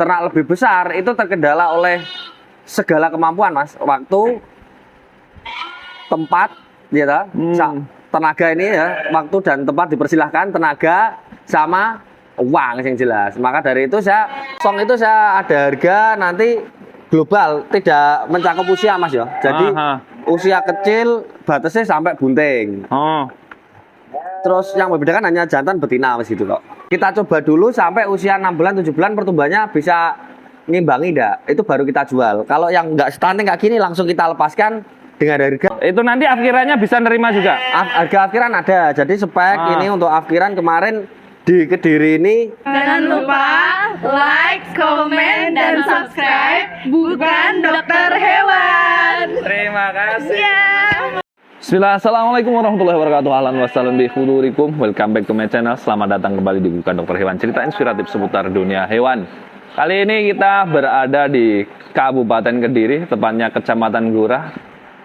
beternak lebih besar itu terkendala oleh segala kemampuan, Mas. Waktu, tempat, ya, tenaga ini ya, waktu dan tempat dipersilahkan, tenaga sama uang yang jelas. Maka dari itu Song itu saya ada harga nanti global, tidak mencakup usia, Mas ya. Jadi usia kecil batasnya sampai bunting. Terus yang membedakan hanya jantan betina, Mas, gitu kok. Kita coba dulu sampai usia 6 bulan 7 bulan pertumbuhannya bisa ngimbangi enggak. Itu baru kita jual. Kalau yang enggak stunting kayak gini langsung kita lepaskan dengan harga. Itu nanti afkirannya bisa nerima juga. Harga afkiran ada. Jadi spek ini untuk afkiran kemarin di Kediri ini. Jangan lupa like, komen, dan subscribe. Bukan dokter hewan. Terima kasih. Yeah. Bismillah, assalamualaikum warahmatullahi wabarakatuh. Ahlan wa sahlan bi hudurikum. Welcome back to my channel. Selamat datang kembali di Bukan Dokter Hewan, cerita inspiratif seputar dunia hewan. Kali ini kita berada di Kabupaten Kediri, tepatnya Kecamatan Gurah.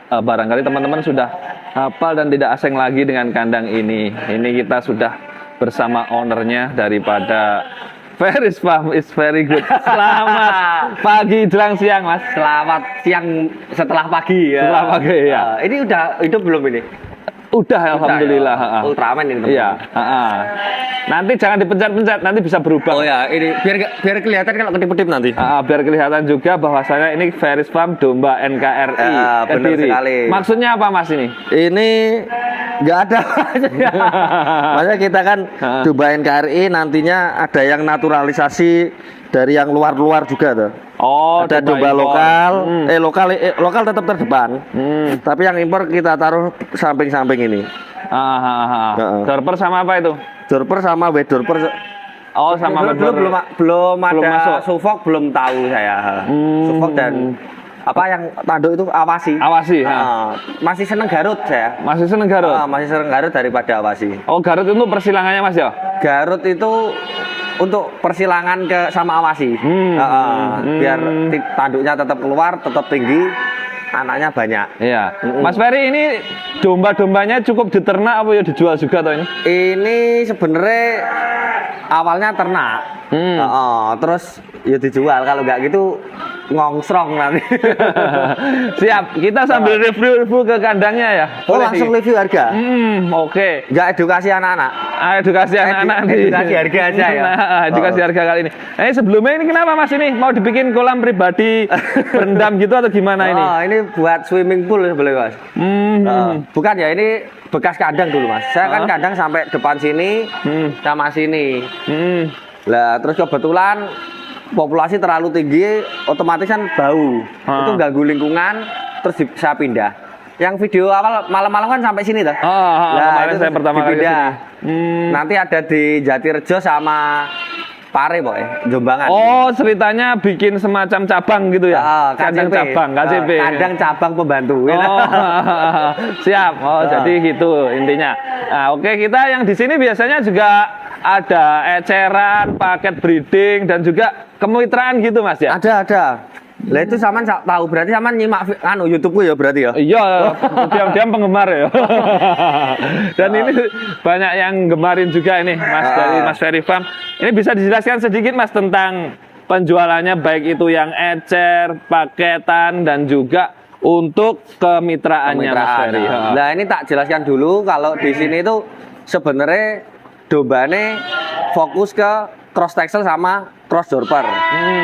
Barangkali teman-teman sudah hafal dan tidak asing lagi dengan kandang ini. Ini kita sudah bersama ownernya daripada Faris Farm is very good. Selamat pagi jelang siang, Mas. Selamat siang setelah pagi ya. Setelah pagi ya. Ini udah hidup belum ini? Udah, alhamdulillah. Ya. Ultraman ini. Iya. Nanti jangan dipencet-pencet, nanti bisa berubah. Oh ya, ini biar kelihatan kalau kedip-kedip nanti. Biar kelihatan juga bahwasanya ini Faris Farm domba NKRI. Benar sekali. Maksudnya apa, Mas ini? Ini nggak ada. Maksudnya kita kan domba NKRI nantinya ada yang naturalisasi dari yang luar-luar juga tuh. Oh, ada domba lokal, lokal tetap terdepan. Tapi yang impor kita taruh samping-samping ini. Dorper sama apa itu? Dorper sama wedorper. Oh, sama belum ada masuk. Suffolk belum tahu saya. Suffolk dan apa yang tanduk itu awasi. Masih seneng Garut saya. Masih seneng Garut. Masih seneng Garut daripada awasi. Oh, Garut itu persilangannya, Mas ya? Garut itu untuk persilangan ke sama awasi. Biar tanduknya tetap keluar, tetap tinggi, anaknya banyak. Iya. Mas Ferry, ini domba-dombanya cukup diternak apa ya dijual juga atau ini? Ini sebenarnya awalnya ternak. Terus ya dijual, kalau nggak gitu ngongsrong nanti. Siap, kita sambil review ke kandangnya ya. Langsung review harga. Oke. Nggak edukasi anak-anak. Edukasi anak-anak nih. Edukasi harga aja ya. Edukasi harga kali ini. Sebelumnya ini kenapa, Mas, ini mau dibikin kolam pribadi berendam gitu atau gimana ini? Ini buat swimming pool sebenarnya, Mas. Bukan ya, ini bekas kandang dulu, Mas. Saya kan kandang sampai depan sini sama sini. Lah terus kebetulan populasi terlalu tinggi, otomatis kan bau. Itu ganggu lingkungan, terus saya pindah. Yang video awal malam-malam kan sampai sini dah. Nah, itu saya pertama kali pindah. Nanti ada di Jatirejo sama Pare, Boy, Jombangan. Oh, ceritanya bikin semacam cabang gitu ya? Kandang cabang, KCP. Kandang cabang pembantu. Siap. Jadi gitu intinya. Oke, kita yang di sini biasanya juga ada eceran, paket breeding, dan juga kemitraan gitu, Mas ya? Ada. Lah itu Saman tahu, berarti Saman nyimak YouTube-ku ya berarti ya? Iya, diam-diam penggemar ya. Dan ini banyak yang gemarin juga ini, Mas, dari Mas Ferry Farm. Ini bisa dijelaskan sedikit, Mas, tentang penjualannya, baik itu yang ecer, paketan, dan juga untuk kemitraannya, Mas Ferry. Nah, ini tak jelaskan dulu kalau di sini itu sebenarnya dombane fokus ke cross texel sama cross dorper.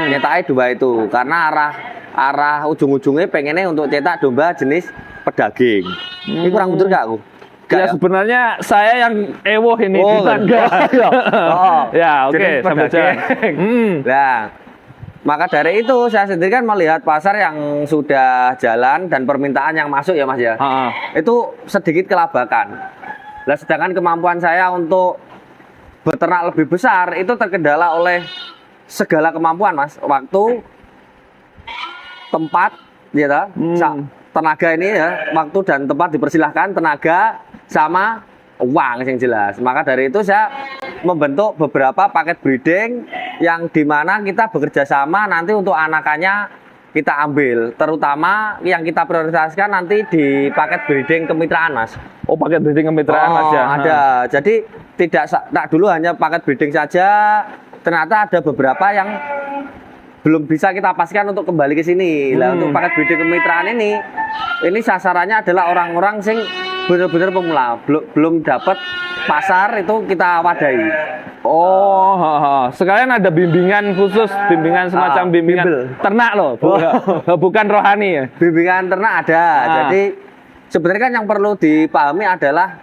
Nyetaknya dua itu karena arah ujung-ujungnya pengennya untuk cetak domba jenis pedaging. Ini kurang betul gak aku? Ya, sebenarnya saya yang ewoh ini di tangga. Ya, oke, sambil jalan. Nah, maka dari itu saya sendiri kan melihat pasar yang sudah jalan dan permintaan yang masuk ya, Mas ya. Itu sedikit kelabakan. Nah, sedangkan kemampuan saya untuk beternak lebih besar itu terkendala oleh segala kemampuan, Mas. Waktu, tempat, ya, tenaga ini ya, waktu dan tempat dipersilahkan, tenaga sama uang yang jelas. Maka dari itu saya membentuk beberapa paket breeding yang dimana kita bekerja sama nanti untuk anakannya kita ambil, terutama yang kita prioritaskan nanti di paket breeding kemitraan, Mas. Oh, paket breeding kemitraan, Mas ya? Ada. Jadi tidak dulu hanya paket breeding saja, ternyata ada beberapa yang belum bisa kita pastikan untuk kembali ke sini. Lah untuk paket BD kemitraan ini sasarannya adalah orang-orang sing benar-benar pemula, belum dapat pasar itu kita wadahi. Oh, sekalian ada bimbingan khusus, bimbingan semacam bimbingan bimbel. ternak loh, bukan rohani ya. Bimbingan ternak ada. Jadi sebenarnya kan yang perlu dipahami adalah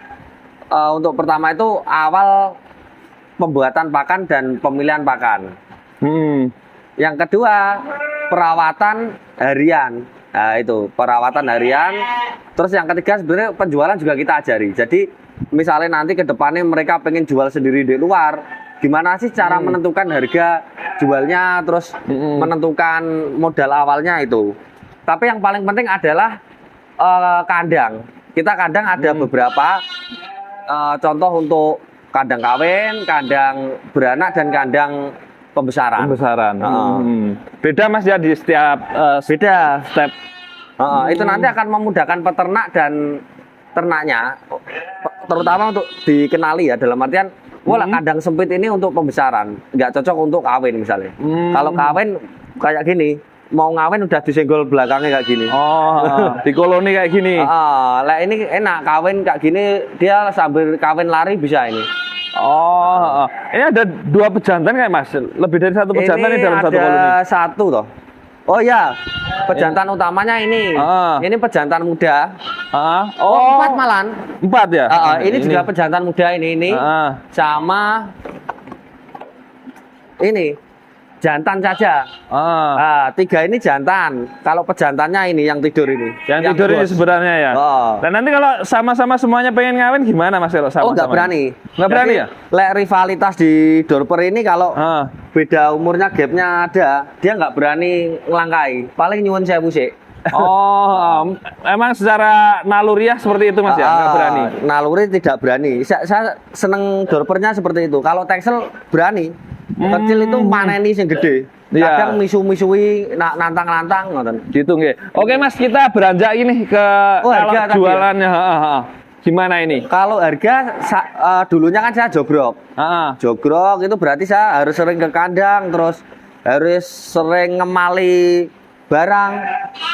untuk pertama itu awal pembuatan pakan dan pemilihan pakan. Yang kedua perawatan harian. Nah itu perawatan harian. Terus yang ketiga sebenarnya penjualan juga kita ajari. Jadi misalnya nanti ke depannya mereka pengen jual sendiri di luar, gimana sih cara menentukan harga jualnya, terus menentukan modal awalnya itu. Tapi yang paling penting adalah kandang. Kita kandang ada beberapa contoh untuk kandang kawin, kandang beranak, dan kandang pembesaran. Beda Mas ya di setiap Beda. step. Itu nanti akan memudahkan peternak dan ternaknya, terutama untuk dikenali ya, dalam artian kandang sempit ini untuk pembesaran, nggak cocok untuk kawin misalnya. Kalau kawin kayak gini, mau ngawin udah disenggol belakangnya kayak gini. Di koloni kayak gini. Lah ini enak, kawin kayak gini dia sambil kawin lari bisa ini. Ini ada 2 pejantan kayak Mas, lebih dari 1 pejantan ini dalam satu koloni. Ada 1 toh. Oh ya, pejantan utamanya ini. Ini pejantan muda. 4 malan. 4 ya? Ini juga pejantan muda ini. Sama ini jantan saja. 3 ini jantan. Kalau pejantannya ini yang tidur ini. Yang tidur ini sebenarnya ya. Dan nanti kalau sama-sama semuanya pengen ngawin gimana Mas kalau sama-sama? Nggak berani. Nggak berani ya? Lek rivalitas di dorper ini kalau beda umurnya, gapnya ada, dia nggak berani ngelangkai. Paling nyuwun sewu sik. Emang secara naluriah seperti itu Mas ya? Nggak berani? Naluri tidak berani. Saya seneng dorpernya seperti itu. Kalau teksel berani. Kecil itu maneni yang gede. Kadang misu-misui, nantang-nantang ngoten. Gitu nggih. Oke Mas, kita beranjak ini ke harga jualannya. Gimana ini? Kalau harga dulunya kan saya jogrok. Jogrok itu berarti saya harus sering ke kandang, terus harus sering ngemali barang.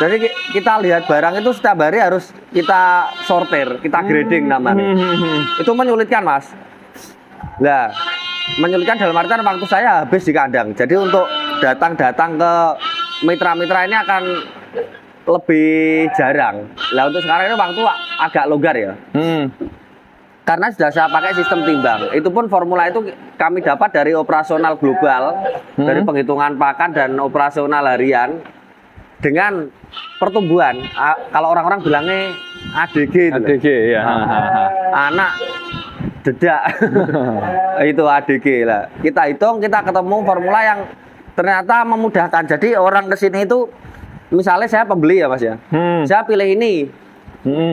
Jadi kita lihat barang itu setiap hari harus kita sortir, kita grading namanya. Itu menyulitkan Mas. Lah, menyulitkan dalam artian waktu saya habis di kandang. Jadi untuk datang-datang ke mitra-mitra ini akan lebih jarang. Lah untuk sekarang ini waktu agak longgar ya. Karena sudah saya pakai sistem timbang. Itu pun formula itu kami dapat dari operasional global, dari penghitungan pakan dan operasional harian dengan pertumbuhan. Kalau orang-orang bilangnya ADG itu. ADG ya. Anak dedak. Itu ADG lah. Kita hitung, kita ketemu formula yang ternyata memudahkan. Jadi orang kesini itu, misalnya saya pembeli ya Mas ya, saya pilih ini.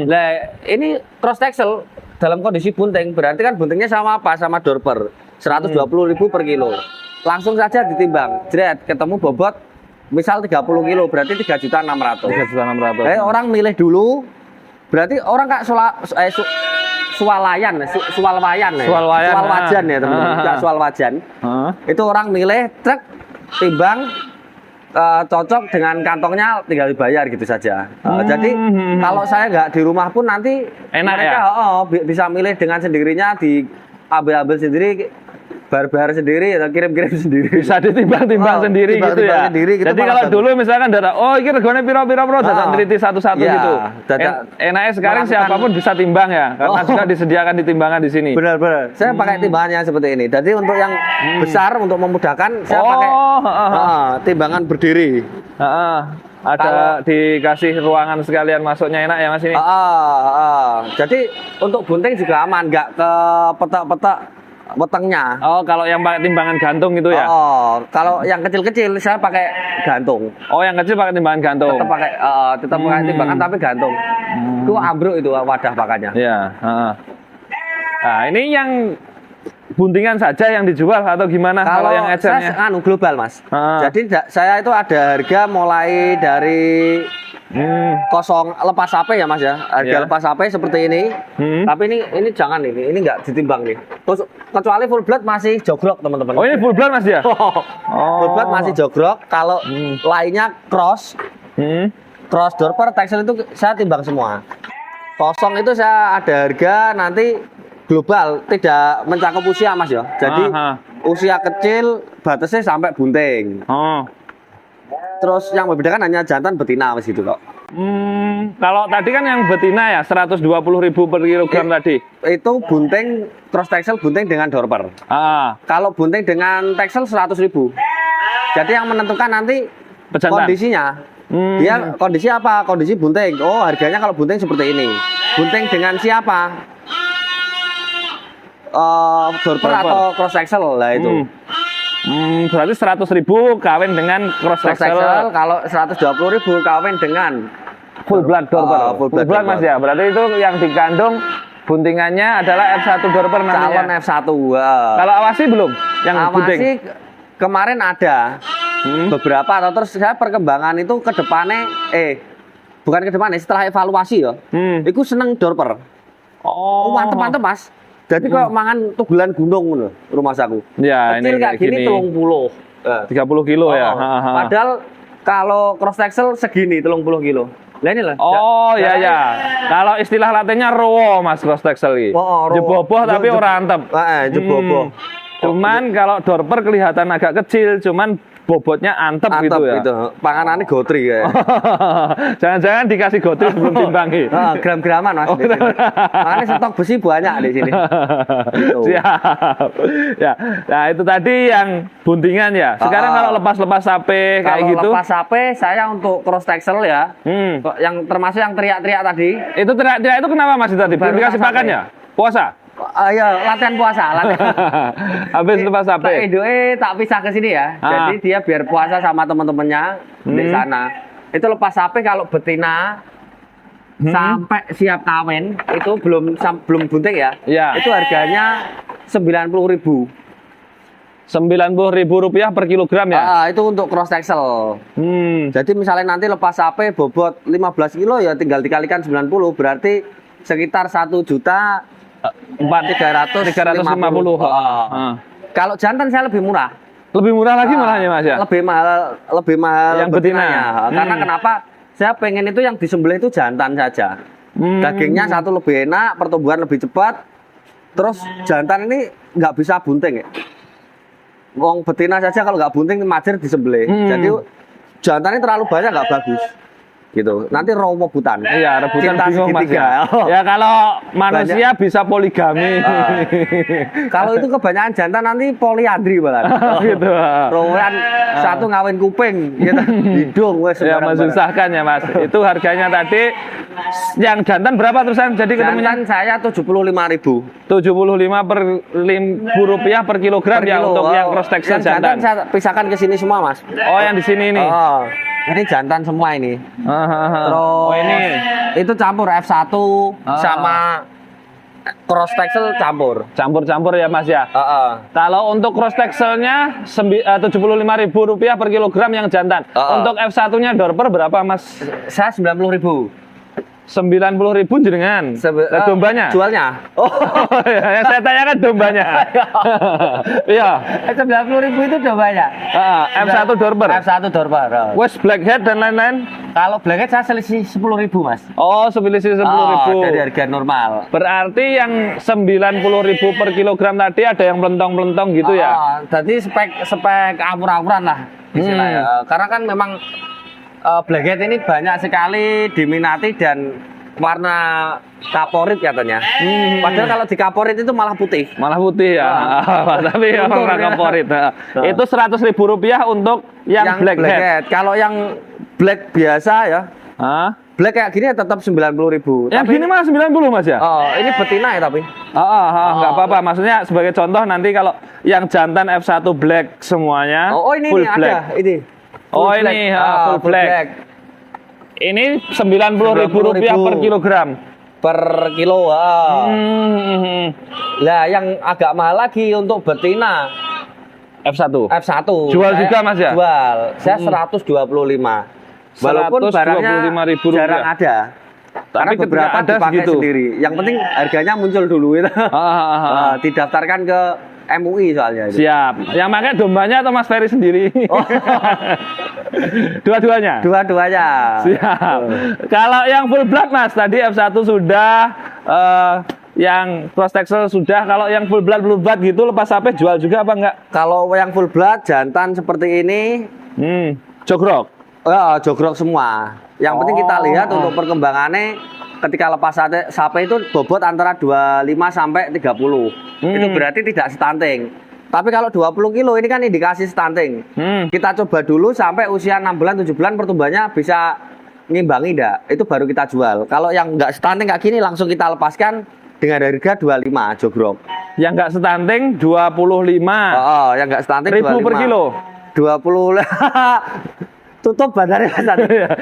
Nah, ini cross texel dalam kondisi bunting, berarti kan buntingnya sama apa? Sama dorper, 120.000 per kilo. Langsung saja ditimbang, jret, ketemu bobot misal 30 kilo, berarti 3.600.000. 3.600.000. Orang milih dulu, berarti orang kak swalayan ya, sual wajan ya teman-teman, enggak sual wajan. Itu orang milih truk, timbang, cocok dengan kantongnya, tinggal dibayar gitu saja. Jadi kalau saya nggak di rumah pun nanti enak mereka ya? Bisa milih dengan sendirinya, diambil sendiri, bar-bar sendiri, atau kirim-kirim sendiri. Bisa ditimbang-timbang sendiri gitu ya. Sendiri, gitu. Jadi kalau dulu misalkan darah, ini regane piro-piro dadak teliti satu-satu gitu. Enaknya sekarang siapapun bisa timbang ya, karena juga disediakan di timbangan di sini. Benar-benar. Saya pakai timbangannya seperti ini. Jadi untuk yang besar, untuk memudahkan, saya pakai timbangan berdiri. Ada dikasih ruangan sekalian masuknya, enak ya Mas ini. Jadi untuk bunting juga aman, nggak ke petak-petak wetengnya. Kalau yang pakai timbangan gantung gitu ya? Kalau yang kecil-kecil saya pakai gantung. Yang kecil pakai timbangan gantung. Tetap pakai timbangan tapi gantung. Itu ambruk itu wadah pakannya. Iya. Nah, ini yang buntingan saja yang dijual atau gimana? Kalau yang ecernya? Saya global Mas. Jadi saya itu ada harga mulai dari Kosong lepas HP ya Mas ya. Harga Ya. lepas HP seperti ini. Tapi ini jangan ini nggak ditimbang nih. Terus kecuali full blood masih jogrok teman-teman. Oh, ini full blood Mas ya? Full blood masih jogrok. Kalau lainnya cross dorper, texel itu saya timbang semua. Kosong itu saya ada harga nanti global, tidak mencakup usia Mas ya. Jadi usia kecil batasnya sampai bunting. Oh. Terus yang membedakan hanya jantan betina Mas gitu kok. Kalau tadi kan yang betina ya 120.000 per kilogram tadi. Itu bunting cross texel bunting dengan dorper. Kalau bunting dengan texel 100.000. Jadi yang menentukan nanti Pejantan. kondisinya. Dia kondisi apa? Kondisi bunting. Oh, harganya kalau bunting seperti ini. Bunting dengan siapa? Dorper atau cross texel lah itu. Berarti 100.000 kawin dengan cross Cross texel. texel kalau 120.000 kawin dengan Full blood dorper. full blood Mas dorper. ya. Berarti itu yang dikandung buntingannya adalah F1 dorper calon namanya. F1. Wow. Kalau awasi belum? Yang bunting. Awasi kemarin ada beberapa atau terus saya perkembangan itu ke depannya bukan ke depannya setelah evaluasi ya. Iku seneng dorper. Oh, Mantep Mas. Jadi kok mangan tugulan gunung ngono rumah saku. Ya, Kecil ini kayak gini 30. 30 kilo ya. Padahal kalau cross texel segini 30 kilo. Lah ini lah. Oh ya ya. Kalau istilah latinnya rowo Mas cross texel iki. Rowo. Jeboboh tapi ora antep. Jeboboh. Cuman kalau dorper kelihatan agak kecil, cuman bobotnya antep gitu ya. Gitu. Panganannya gotri kayak. Jangan-jangan dikasih gotri sebelum timbangi. Gram-graman Mas. Di sini. Makanya stok besi banyak di sini. Gitu. Siap. Ya. Nah, itu tadi yang buntingan ya. Sekarang kalau lepas-lepas sape kayak gitu. Kalau lepas HP saya untuk cross texel ya. Yang termasuk yang teriak-teriak tadi. Itu teriak-teriak itu kenapa Mas tadi? Belum dikasih makan ya? Puasa? Ya latihan puasa, Habis lepas Tak sape. tak pisah ke sini ya. Jadi dia biar puasa sama teman-temannya di sana. Itu lepas HP kalau betina sampai siap kawin itu belum bunting ya. Iya. Itu harganya 90.000. 90.000 rupiah per kilogram ya? Itu untuk cross texel. Jadi misalnya nanti lepas HP bobot 15 kilo ya tinggal dikalikan 90 berarti sekitar 1.350.000. Kalau jantan saya lebih murah. Lebih murah lagi malahnya Mas ya? Lebih mahal Yang betina. Karena kenapa? Saya pengen itu yang disembelih itu jantan saja. Dagingnya satu lebih enak, pertumbuhan lebih cepat. Terus jantan ini nggak bisa bunting ya. Wong betina saja kalau nggak bunting majer disembelih. Jadi jantannya terlalu banyak nggak bagus. Gitu. Nanti romo rebutan. Iya, rebutan Cinta bingung Mas segitiga. ya. Ya kalau manusia bisa poligami. Kalau itu kebanyakan jantan nanti poliandri malah. Gitu. Rowoan satu ngawin kuping, gitu. Hidung wes. Ya menyusahkan ya Mas. Itu harganya tadi yang jantan berapa terusan? Jadi ketemunya Jantan saya 75.000. 75 per rupiah per kilogram ya kilo. untuk yang cross texel Yang jantan. saya pisahkan ke sini semua, Mas. Oh, yang di sini ini. Oh, ini jantan semua ini. Terus Oh, ini. itu campur F1 sama cross texel campur. Campur-campur ya Mas ya. Kalau untuk cross texelnya 75.000 rupiah per kilogram yang jantan. Untuk F1-nya dorper berapa Mas? Saya 90.000. 90.000 jenengan. Dombanya? Jualnya. Oh, ya, yang saya tanyakan dombanya. Iya. 90.000 itu dombanya. F1 dorper. F1 dorper. West blackhead dan lain-lain. Kalau blackhead saya selisih 10.000, Mas. Oh, selisih 10.000. Dari harga normal. Berarti yang 90.000 per kilogram tadi ada yang melentong-melentong gitu ya? Jadi spek awur-awuran lah istilahnya. Karena kan memang blackhead ini banyak sekali diminati dan warna kaporit katanya. Padahal kalau di kaporit itu malah putih. Malah putih ya. Tapi yang warna kaporit. Itu 100.000 rupiah untuk yang blackhead. Kalau yang black biasa ya. Black kayak gini tetap 90.000. Yang gini malah 90 Mas ya? Oh, ini betina ya tapi. Nggak apa-apa. Maksudnya sebagai contoh nanti kalau yang jantan F1 black semuanya ini full nih, black. ada ini. Full black. Ini 90.000 rupiah per kilogram. Per kilo. Lah yang agak mahal lagi untuk betina F1. F1. Jual juga Mas ya? Jual. Saya 125. Walaupun barangnya 125.000 jarang rupiah. ada. Karena ketika beberapa ada dipakai segitu. sendiri. Yang penting harganya muncul dulu itu. Didaftarkan ke MUI soalnya itu. Siap. Yang pakai dombanya atau Mas Ferry sendiri? Oh. Dua-duanya. Dua-duanya. Siap. Kalau yang full blood Mas, tadi F1 sudah, yang cross texel sudah. Kalau yang full blood gitu lepas HP jual juga apa enggak? Kalau yang full blood jantan seperti ini, Jogrok. jogrok semua. Yang penting kita lihat untuk perkembangannya ketika lepas sapi itu bobot antara 25 sampai 30. Itu berarti tidak stunting. Tapi kalau 20 kilo ini kan indikasi stunting. Kita coba dulu sampai usia 6 bulan 7 bulan pertumbuhannya bisa ngimbangi enggak. Itu baru kita jual. Kalau yang enggak stunting kayak gini langsung kita lepaskan dengan harga 25 jogrok. Yang enggak stunting 25. Yang enggak stunting 1.000 per kilo. 20 tutup badannya Mas.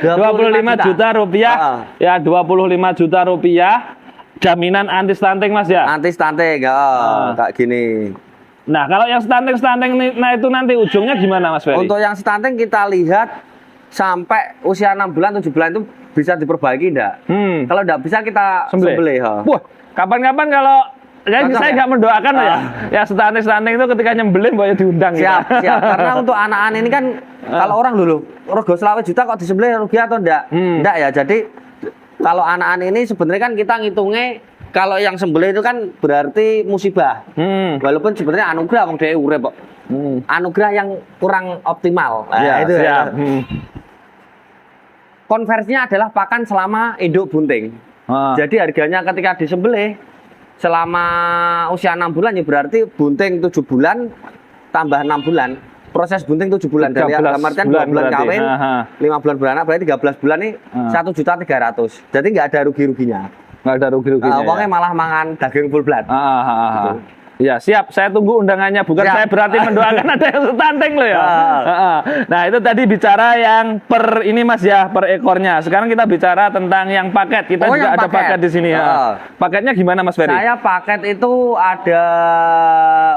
25 juta rupiah. Ya 25 juta rupiah. Jaminan anti stunting Mas ya. Anti stunting, kayak gini. Nah kalau yang stunting nah itu nanti ujungnya gimana Mas Ferry? Untuk yang stunting kita lihat sampai usia 6 bulan 7 bulan itu bisa diperbaiki enggak? Kalau enggak bisa kita sembelih. Wah, kapan-kapan kalau saya nggak mendoakan ya stunting itu ketika nyembelih boleh diundang. Siap. Karena untuk anak-anak ini kan kalau orang dulu rego 20 juta kok disembelih rugi atau enggak? Enggak ya. Jadi kalau anak-anak ini sebenarnya kan kita ngitungnya kalau yang sembelih itu kan berarti musibah. Walaupun sebenarnya anugerah wong dhewe urip kok. Anugerah yang kurang optimal. Itu siap. Konversinya adalah pakan selama induk bunting. Jadi harganya ketika disembelih selama usia 6 bulan ya berarti bunting 7 bulan tambah 6 bulan. Proses bunting 7 bulan dari artian 2 bulan kawin, 5 bulan beranak berarti 13 bulan nih 1.300.000. Jadi nggak ada rugi-ruginya. Nggak ada rugi-ruginya. Pokoknya malah mangan daging full blood. Gitu. Ya siap, saya tunggu undangannya. Bukan saya berarti mendoakan ada yang stunting loh ya. Nah itu tadi bicara yang per ini Mas ya, per ekornya. Sekarang kita bicara tentang yang paket. Kita juga ada paket di sini ya. Paketnya gimana Mas Ferry? Saya paket itu ada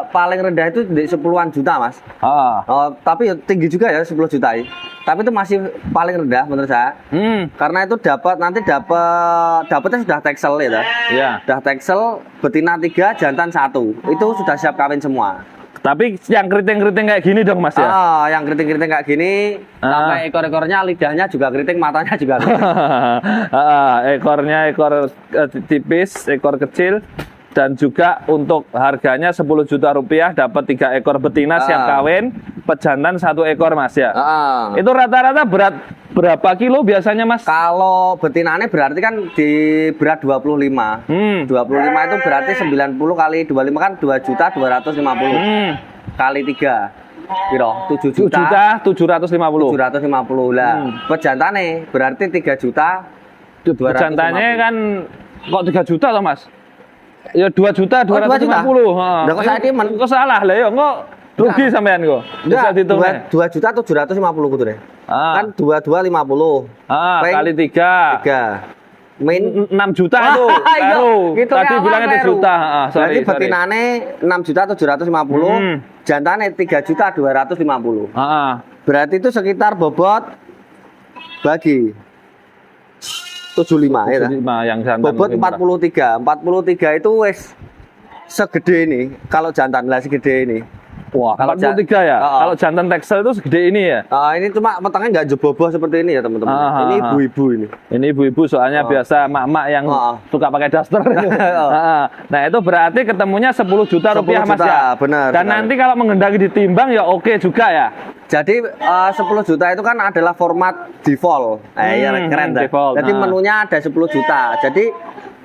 paling rendah itu di 10-an juta Mas. Tapi tinggi juga ya 10 juta ini. Tapi itu masih paling rendah menurut saya. Karena itu dapatnya sudah teksel ya. Sudah teksel, betina 3, jantan 1. Itu sudah siap kawin semua. Tapi yang keriting-keriting kayak gini dong Mas ya? Yang keriting-keriting kayak gini, sampai ekor-ekornya, lidahnya juga keriting, matanya juga keriting. Ekornya ekor tipis, ekor kecil. Dan juga untuk harganya 10 juta rupiah dapat 3 ekor betina siap kawin, pejantan 1 ekor Mas ya. Itu rata-rata berat berapa kilo biasanya Mas? Kalau betinanya berarti kan di berat 25. 25 itu berarti 90 kali 25 kan 2.250.000 kali 3. Piro? 7 juta 750 lah. Pejantane berarti 3 juta 250. Pejantannya kan kok 3 juta toh Mas? Ya 2.250.000. Lah kok saya demen. Kok salah lah ya kok rugi sampean kok. Bisa dihitung. 2.750.000 kudu deh. Kan 2250. Kali 3. Min 6 juta itu baru. Tadi bilangnya 3 juta. Berarti betinane 6.750.000, jantane 3.250.000. Berarti itu sekitar bobot bagi 75 ya. 75 yang jantan. Bobot 43. 43 itu wes segede ini. Kalau jantan lah segede ini. Wah, kalau 43 ya. Kalau jantan tekstil itu segede ini ya. Ini cuma matangnya nggak jeboboh seperti ini ya teman-teman. Ini ibu-ibu ini. Ini ibu-ibu soalnya biasa mak-mak yang suka pakai daster. Nah itu berarti ketemunya 10 juta rupiah Mas ya. Benar. Dan nanti kalau mengendaki ditimbang ya oke juga ya. Jadi 10 juta itu kan adalah format default. Keren dah. Jadi menunya ada 10 juta. Jadi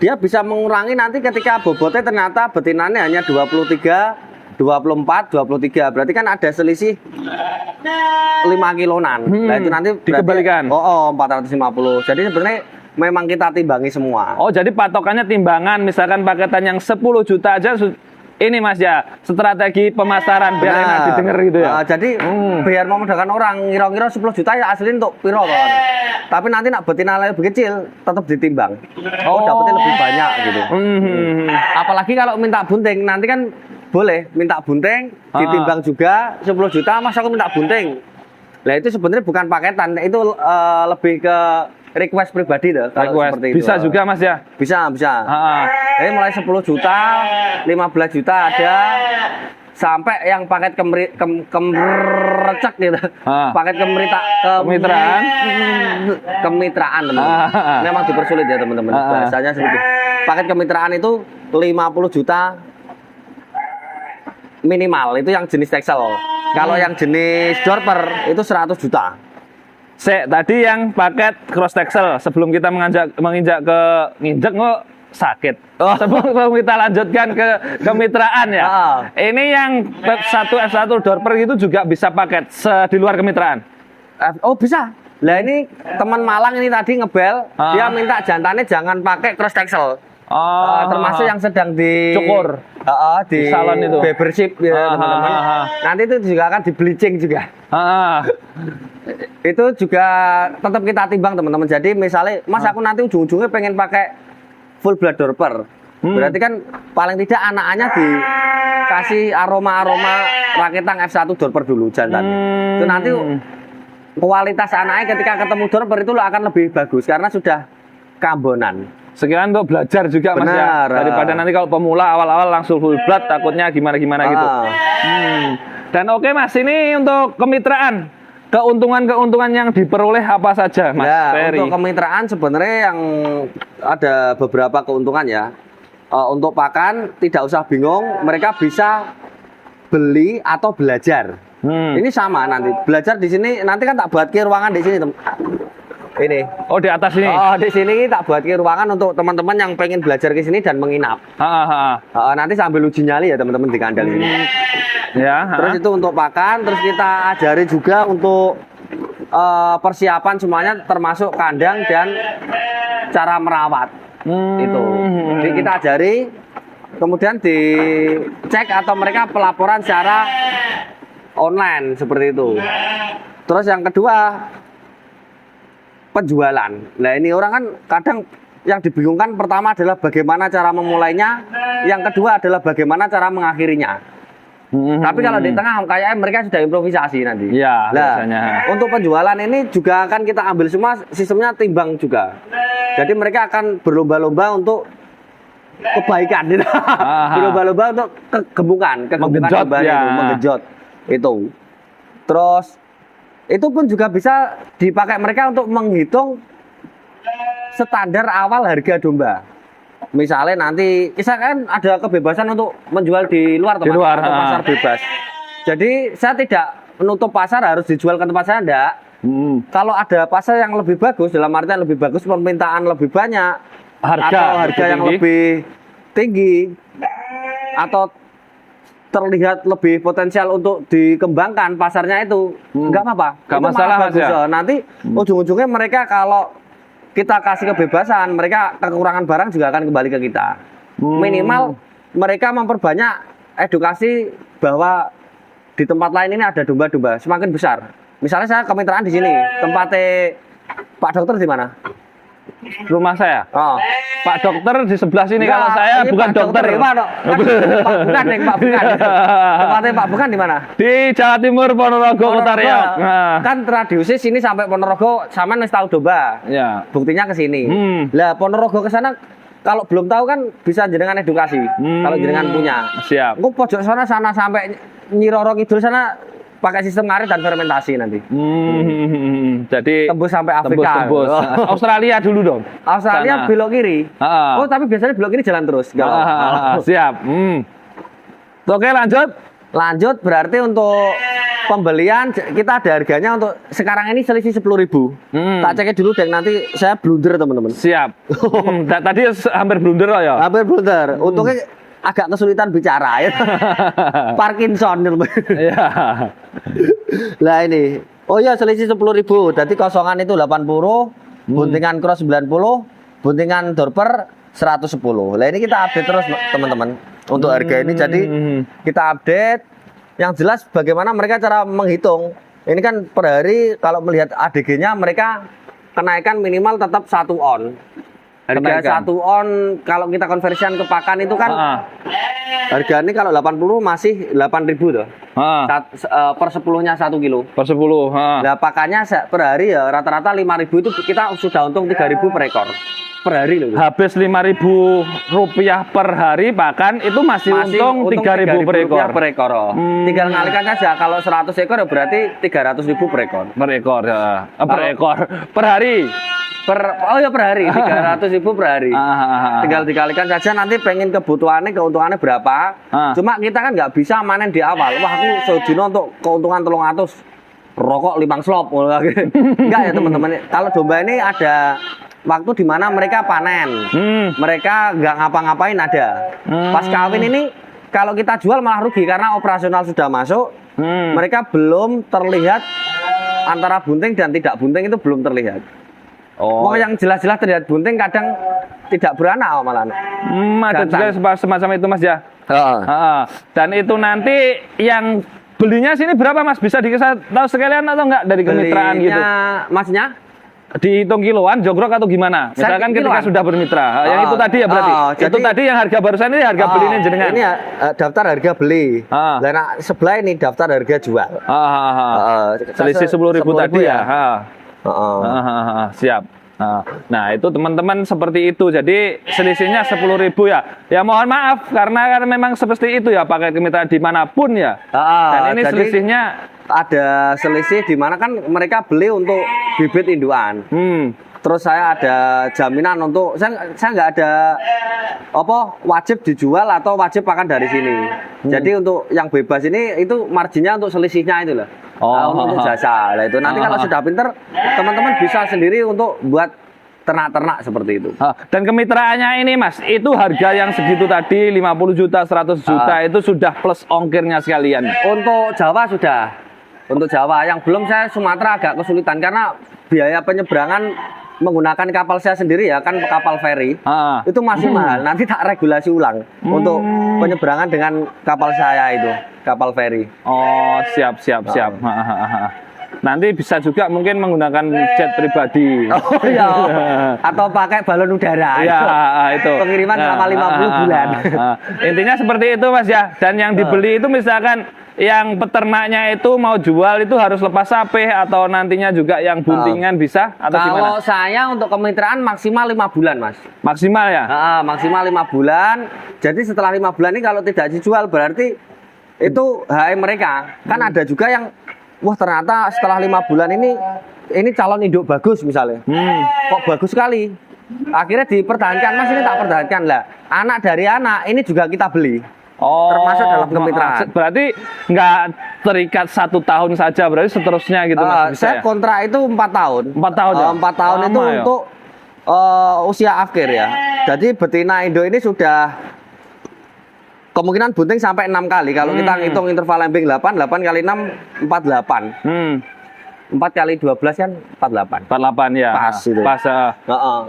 dia bisa mengurangi nanti ketika bobotnya ternyata betinanya hanya 23, 24, 23. Berarti kan ada selisih 5 kilonan. Nah itu nanti dikembalikan. 450. Jadi sebenarnya memang kita timbangi semua. Oh, jadi patokannya timbangan. Misalkan paketan yang 10 juta aja ini Mas ya, strategi pemasaran biar enak didengar gitu ya. Jadi biar memudahkan orang, ngira-ngira 10 juta ya asli untuk piro kan. Tapi nanti nak betina lebih kecil tetap ditimbang. Dapetnya lebih banyak gitu. Apalagi kalau minta bunting, nanti kan boleh minta bunting ditimbang juga 10 juta, Mas aku minta bunting. Lah itu sebenarnya bukan paketan, itu lebih ke request pribadi tuh. Kalau Request. seperti itu. Bisa juga Mas ya? Bisa. Ah, Jadi mulai 10 juta, 15 juta ada, sampai yang paket kemerecek gitu. Paket Kemitraan. Kemitraan teman-teman. Memang dipersulit ya teman-teman. Bahasanya seperti itu. Paket kemitraan itu 50 juta minimal, itu yang jenis Texel. Kalau yang jenis Dorper itu 100 juta. Tadi yang paket cross texel sebelum kita menginjak ke nginjek kok sakit. Sebelum kita lanjutkan ke kemitraan ya. Ini yang F1 Dorper itu juga bisa paket di luar kemitraan. Oh bisa. Lah ini teman Malang ini tadi ngebel, dia minta jantannya jangan pakai cross texel. Termasuk yang sedang cukur di salon itu, barbershop ya teman-teman. Nanti itu juga akan di bleaching juga. Itu juga tetap kita timbang teman-teman. Jadi misalnya Mas aku nanti ujung-ujungnya pengen pakai full blood Dorper, berarti kan paling tidak anak-anaknya dikasih aroma-aroma raketang F1 Dorper dulu jantannya. Itu nanti kualitas anaknya ketika ketemu Dorper itu akan lebih bagus karena sudah kambonan. Sekiranya untuk belajar juga Mas ya. Daripada nanti kalau pemula awal-awal langsung full blood takutnya gimana-gimana gitu. Dan oke Mas, ini untuk kemitraan. Keuntungan-keuntungan yang diperoleh apa saja Mas Ferry? Untuk kemitraan sebenarnya yang ada beberapa keuntungan ya. Untuk pakan tidak usah bingung, mereka bisa beli atau belajar. Ini sama nanti. Belajar di sini nanti kan tak buat ruangan di sini, ini. Oh, di atas ini. Di sini tak buat ruangan untuk teman-teman yang pengen belajar ke sini dan menginap. Nanti sambil uji nyali ya teman-teman di kandang ini. Ya. Terus itu untuk pakan, terus kita ajari juga untuk persiapan semuanya termasuk kandang dan cara merawat. Itu. Jadi kita ajari, kemudian dicek atau mereka pelaporan secara online seperti itu. Terus yang kedua penjualan. Nah ini orang kan kadang yang dibingungkan pertama adalah bagaimana cara memulainya, yang kedua adalah bagaimana cara mengakhirinya. Tapi kalau di tengah kayaknya mereka sudah improvisasi nanti. Iya, biasanya. Untuk penjualan ini juga akan kita ambil semua sistemnya timbang juga. Jadi mereka akan berlomba-lomba untuk kebaikan, gitu. Berlomba-lomba untuk kegemukan menggenjot itu. Terus itu pun juga bisa dipakai mereka untuk menghitung standar awal harga domba. Misalnya nanti kita kan ada kebebasan untuk menjual di luar tempat atau pasar bebas. Jadi saya tidak menutup pasar harus dijual ke tempat saya, enggak. Kalau ada pasar yang lebih bagus, dalam artian lebih bagus, permintaan lebih banyak, harga yang lebih tinggi, atau terlihat lebih potensial untuk dikembangkan pasarnya itu, nggak apa-apa. Nggak masalah Mas ya. Nanti ujung-ujungnya mereka kalau kita kasih kebebasan, mereka kekurangan barang juga akan kembali ke kita. Minimal mereka memperbanyak edukasi bahwa di tempat lain ini ada domba-domba semakin besar. Misalnya saya kemitraan di sini, tempatnya Pak Dokter di mana? Rumah saya. Pak Dokter di sebelah sini. Kalau saya bukan dokter. Pak bukan. Tempatnya Pak bukan di mana? Di Jawa Timur, Ponorogo, Kota Riau. Kan radiusnya sini sampai Ponorogo, sama nih tahu domba. Ya. Buktinya ke sini. Lah Ponorogo ke sana kalau belum tahu kan bisa jenengan edukasi. Kalau jenengan punya. Siap. Aku pojok sana sampai Nyiroro Kidul sana pakai sistem ngarit dan fermentasi nanti. Jadi tembus sampai Afrika. Tembus. Australia dulu dong. Australia sana. Belok kiri. Oh, tapi biasanya belok kiri jalan terus. Siap. Oke, lanjut berarti untuk pembelian kita ada harganya untuk sekarang ini selisih 10.000. Tak cek dulu dan nanti saya blunder teman-teman. Siap. Tadi hampir blunder loh ya. Hampir blunder. Untungnya agak kesulitan bicara ya. Parkinson. Iya. Lah ini. Oh iya selisih 10.000. Jadi kosongan itu 80, buntingan cross 90, buntingan Dorper 110. Lah ini kita update terus teman-teman. Untuk harga ini jadi kita update. Yang jelas bagaimana mereka cara menghitung. Ini kan per hari kalau melihat ADG-nya mereka kenaikan minimal tetap 1 on. Harga kenaikan. 1 on kalau kita konversian ke pakan itu kan harga ini kalau 80 masih 8.000 tuh. Per 10-nya 1 kilo. Per 10. Nah, pakannya per hari ya rata-rata 5.000 itu kita sudah untung 3.000 per ekor. Per hari loh. Habis Rp5.000 per hari pakan itu masih untung 3.000 per ekor. Per ekor. Tinggal ngalikan saja kalau 100 ekor ya berarti 300.000 per ekor. Per ekor ya. Per ekor. Per hari. Per hari 300.000 per hari. Tinggal dikalikan saja nanti pengen kebutuhannya keuntungannya berapa. Cuma kita kan nggak bisa manen di awal. Wah aku sedino untuk keuntungan 300 rokok 5 slop. Enggak ya teman-teman. Kalau domba ini ada waktu di mana mereka panen. Mereka nggak ngapa-ngapain ada. Pas kawin ini kalau kita jual malah rugi karena operasional sudah masuk. Mereka belum terlihat antara bunting dan tidak bunting itu belum terlihat. Oh, yang jelas-jelas terlihat bunting kadang tidak beranak malah. Ada juga semacam itu Mas ya. Dan itu nanti yang belinya sini berapa Mas? Bisa dikasih tahu sekalian atau enggak dari kemitraan gitu? Masnya? Dihitung kiloan, jogrok atau gimana? Misalkan ketika sudah bermitra, yang itu tadi ya berarti. Itu tadi yang harga barusan ini harga belinya jenengan. Ini daftar harga beli. Nah, sebelah ini daftar harga jual. Selisih 10.000 tadi ya. Siap. Nah itu teman-teman seperti itu. Jadi selisihnya 10.000 ya. Ya mohon maaf karena kan memang seperti itu ya pakai kemitraan dimanapun ya. Dan ini selisihnya ada selisih di mana kan mereka beli untuk bibit induan. Terus saya ada jaminan untuk saya nggak ada wajib dijual atau wajib pakan dari sini. Jadi untuk yang bebas ini itu marginnya untuk selisihnya itu loh. Untuk jasa. Nah itu nanti kalau sudah pinter teman-teman bisa sendiri untuk buat ternak-ternak seperti itu. Dan kemitraannya ini Mas, itu harga yang segitu tadi 50 juta, 100 juta itu sudah plus ongkirnya sekalian. Untuk Jawa sudah. Untuk Jawa yang belum saya Sumatera agak kesulitan karena biaya penyeberangan menggunakan kapal saya sendiri ya kan kapal feri itu masih mahal. Nanti tak regulasi ulang untuk penyeberangan dengan kapal saya itu kapal feri. Siap. Nanti bisa juga mungkin menggunakan jet pribadi. Atau pakai balon udara. Itu. Pengiriman selama 50 bulan. Intinya seperti itu Mas ya. Dan yang dibeli itu misalkan yang peternaknya itu mau jual itu harus lepas sapeh atau nantinya juga yang buntingan bisa atau gimana? Kalau saya untuk kemitraan maksimal 5 bulan Mas. Maksimal ya? Maksimal 5 bulan. Jadi setelah 5 bulan ini kalau tidak dijual berarti itu HM mereka. Kan ada juga yang wah ternyata setelah 5 bulan ini calon induk bagus misalnya. Kok bagus sekali. Akhirnya dipertahankan Mas, ini tak pertahankan lah. Anak dari anak ini juga kita beli. Termasuk dalam kemitraan. Berarti nggak terikat 1 tahun saja, berarti seterusnya gitu Mas. Saya kontrak itu 4 tahun. 4 tahun ya? 4 tahun itu ya? untuk usia akhir ya. Jadi betina Indo ini sudah kemungkinan bunting sampai 6 kali. Kalau kita ngitung interval lambing 8 kali 6, 48. 4 kali 12 kan 48. 48 ya. Pas itu.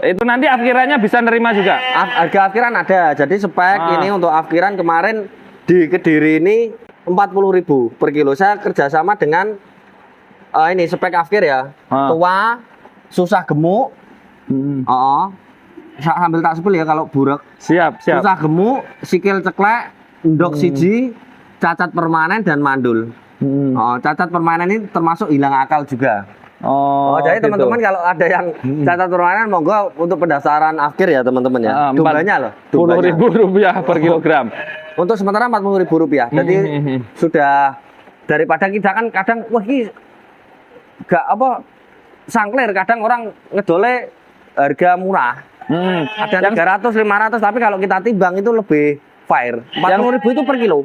Itu nanti afkirannya bisa nerima juga. Harga afkiran ada. Jadi spek ini untuk afkiran kemarin di Kediri ini 40.000 per kilo. Saya kerjasama dengan ini spek afkir ya. Tua, susah gemuk. Sambil tak sepul ya kalau burak. Siap. Susah gemuk, sikil ceklek, endok siji, cacat permanen dan mandul. Cacat permanen ini termasuk hilang akal juga. Jadi gitu. teman-teman kalau ada yang cacat permanen monggo untuk pendaftaran afkir ya teman-teman ya. Dombanya loh. Rp10.000 per kilogram. Untuk sementara Rp40.000. Jadi sudah daripada kita kan kadang wah ini gak sangkler kadang orang ngedole harga murah. Ada 300, 500 tapi kalau kita timbang itu lebih fair. 40.000 itu per kilo.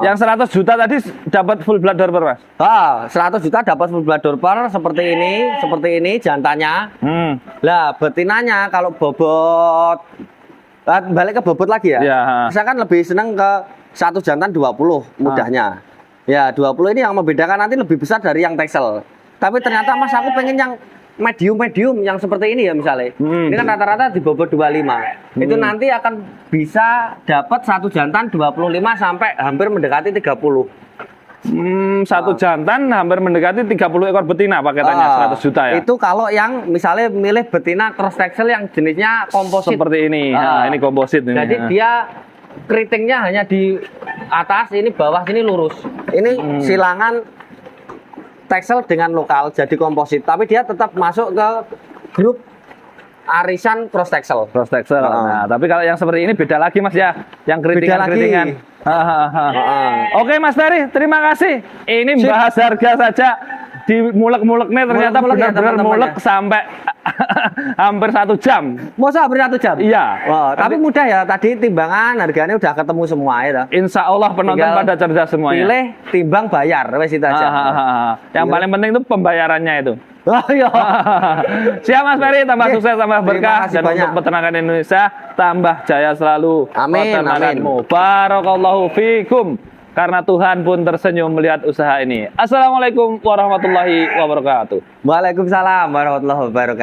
Yang 100 juta tadi dapat full blood door Mas? 100 juta dapat full blood door seperti ini jantannya. Lah betinanya kalau bobot balik ke bobot lagi ya. Saya kan lebih seneng ke satu jantan 20 mudahnya. Ya 20 ini yang membedakan nanti lebih besar dari yang Texel. Tapi ternyata Mas aku pengen yang medium yang seperti ini ya misalnya. Ini kan rata-rata di bobot 25. Itu nanti akan bisa dapat satu jantan 25 sampai hampir mendekati 30. Satu jantan hampir mendekati 30 ekor betina paketannya 100 juta ya. Itu kalau yang misalnya milih betina cross texel yang jenisnya komposit. Seperti ini. Nah, ini komposit ini. Jadi dia keritingnya hanya di atas, ini bawah sini lurus. Ini silangan texel dengan lokal jadi komposit, tapi dia tetap masuk ke grup arisan cross texel. Cross texel. Nah, tapi kalau yang seperti ini beda lagi Mas ya. Yang keritingan-keritingan. Oke Mas Ferry, terima kasih. Ini bahas harga saja di mulek-muleknya ternyata Mulek-mulek ya, benar-benar teman-teman mulek ya. sampai hampir 1 jam. Masa hampir 1 jam? Iya. Wah, tapi mudah ya. Tadi timbangan harganya udah ketemu semua ya. Insya Allah penonton Tinggal pada cerdas semuanya. Pilih, timbang, bayar, wes itu aja. Yang paling penting itu pembayarannya itu. Oh iya. Siap Mas Ferry, tambah sukses, tambah berkah, kasih dan banyak. untuk peternakan Indonesia tambah jaya selalu. Amin, Peternakanmu. Barakallahu fikum. Karena Tuhan pun tersenyum melihat usaha ini. Assalamualaikum warahmatullahi wabarakatuh. Waalaikumsalam warahmatullahi wabarakatuh.